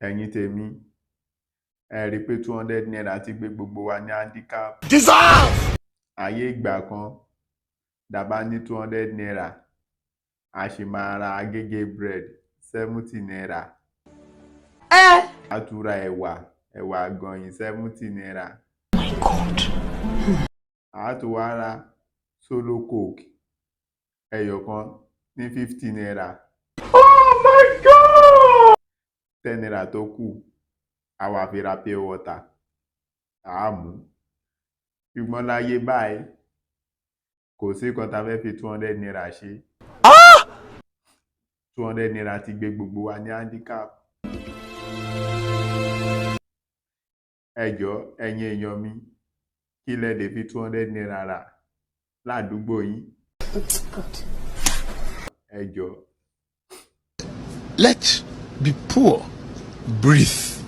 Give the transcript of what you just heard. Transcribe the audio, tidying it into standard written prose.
ẹ̀yin tèmi ẹ rí i pé 200 naira ti gbé gbogbo wa ní handicap. Ayé ìgbà kan dàbá ní 200 naira a sì máa ra agége bread 70 naira. A tún ra ẹ̀wà àgànyìn 70 naira. My God. A tún wá ra solo coke ẹyọ̀kan ní 50 naira. Oh my God. 10 naira tó kù a wá fi ra pure water a mú. Ṣùgbọ́n láyé báyìí kò sí nǹkan tá fẹ́ fi 200 naira ṣe. 200 naira ti gbé gbogbo wa ní handicap. Ẹ jọ̀ọ́ ẹ̀yin èèyàn mi kí lẹ lè fi 200 naira rà ládùúgbò yín. Ẹ jọ̀ọ́. Let be poor breathe.